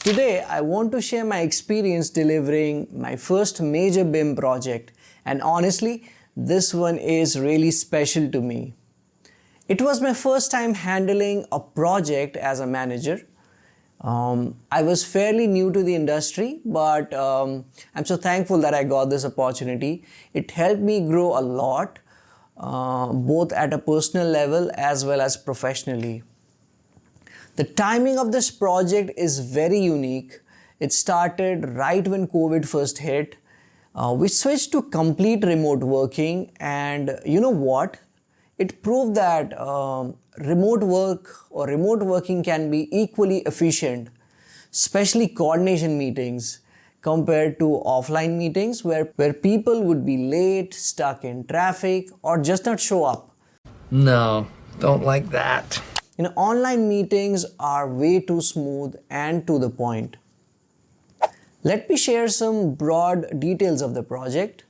Today, I want to share my experience delivering my first major BIM project, and honestly, this one is really special to me. It was my first time handling a project as a manager. I was fairly new to the industry, but I'm so thankful that I got this opportunity. It helped me grow a lot, both at a personal level as well as professionally. The timing of this project is very unique. It started right when COVID first hit. We switched to complete remote working, and you know what? It proved that remote work or remote working can be equally efficient, especially coordination meetings compared to offline meetings where people would be late, stuck in traffic, or just not show up. No, don't like that. Online meetings are way too smooth and to the point. Let me share some broad details of the project.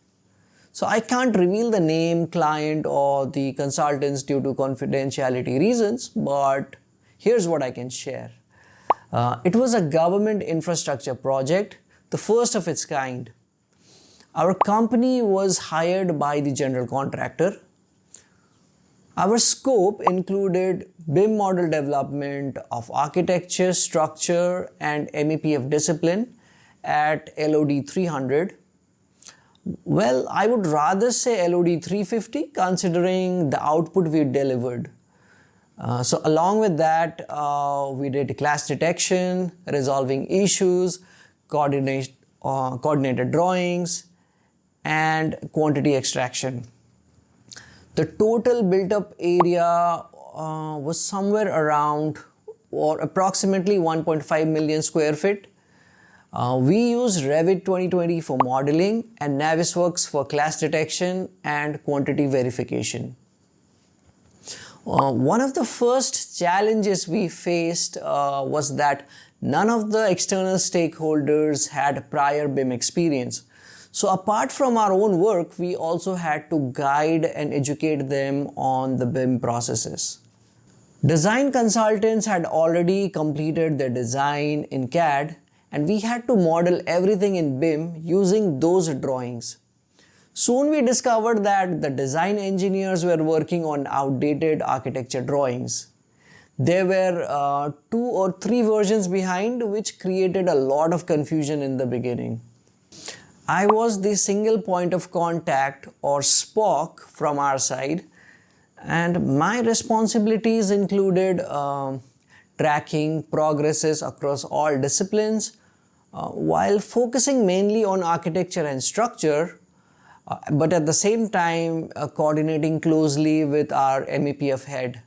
So I can't reveal the name, client, or the consultants due to confidentiality reasons, but here's what I can share. It was a government infrastructure project, the first of its kind. Our company was hired by the general contractor. Our scope included BIM model development of architecture, structure, and MEPF discipline at LOD 300. Well, I would rather say LOD 350 considering the output we delivered. So along with that, we did clash detection, resolving issues, coordinated drawings, and quantity extraction. The total built up area was somewhere around or approximately 1.5 million square feet. We use Revit 2020 for modeling and Navisworks for clash detection and quantity verification. One of the first challenges we faced was that none of the external stakeholders had prior BIM experience. So apart from our own work, we also had to guide and educate them on the BIM processes. Design consultants had already completed their design in CAD, and we had to model everything in BIM using those drawings. Soon we discovered that the design engineers were working on outdated architecture drawings. There were 2 or 3 versions behind, which created a lot of confusion in the beginning. I was the single point of contact or SPOC from our side, and my responsibilities included tracking progresses across all disciplines while focusing mainly on architecture and structure, but at the same time coordinating closely with our MEPF head,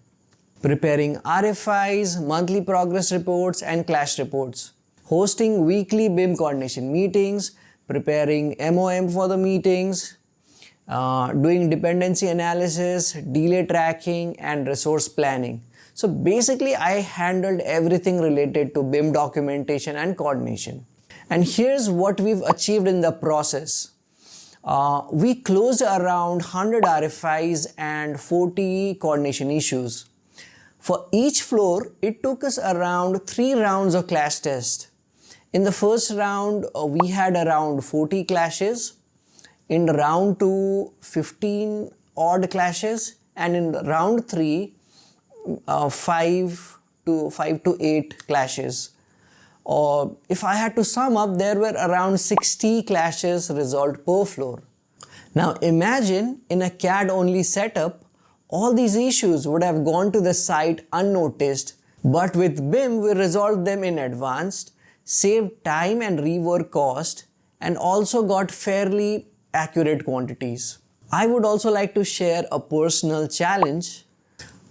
preparing RFIs, monthly progress reports, and clash reports, hosting weekly BIM coordination meetings, preparing MOM for the meetings, doing dependency analysis, delay tracking, and resource planning. So basically, I handled everything related to BIM documentation and coordination. And here's what we've achieved in the process. We closed around 100 RFIs and 40 coordination issues. For each floor, it took us around 3 rounds of clash test. In the first round, we had around 40 clashes. In round 2, 15 odd clashes. And in round 3, 5 to 8 clashes. Or if I had to sum up, there were around 60 clashes resolved per floor. Now imagine in a CAD only setup, all these issues would have gone to the site unnoticed, but with BIM we resolved them in advance, saved time and rework cost, and also got fairly accurate quantities. I would also like to share a personal challenge.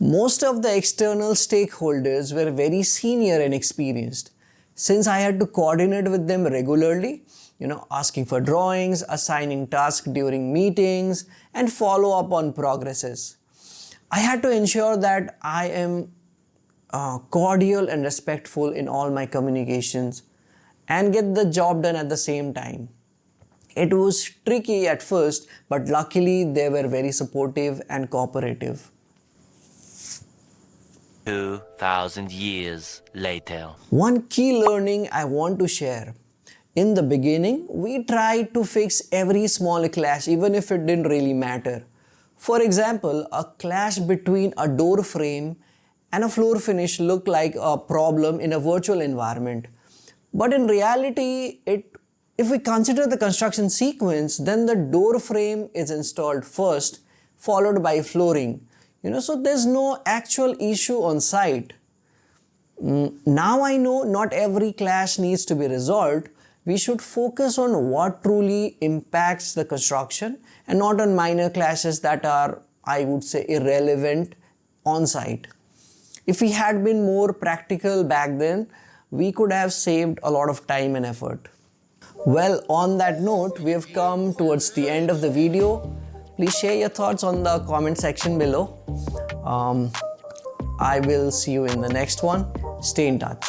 Most of the external stakeholders were very senior and experienced. Since I had to coordinate with them regularly, asking for drawings, assigning tasks during meetings, and follow up on progresses, I had to ensure that I am cordial and respectful in all my communications and get the job done at the same time. It was tricky at first, but luckily they were very supportive and cooperative. 2,000 years later. One key learning I want to share. In the beginning, we tried to fix every small clash even if it didn't really matter. For example, a clash between a door frame and a floor finish looked like a problem in a virtual environment. But in reality, if we consider the construction sequence, then the door frame is installed first, followed by flooring. So there's no actual issue on site. Now I know not every clash needs to be resolved. We should focus on what truly impacts the construction and not on minor clashes that are, I would say, irrelevant on site. If we had been more practical back then, we could have saved a lot of time and effort. Well, on that note, we have come towards the end of the video. Please share your thoughts on the comment section below. I will see you in the next one. Stay in touch.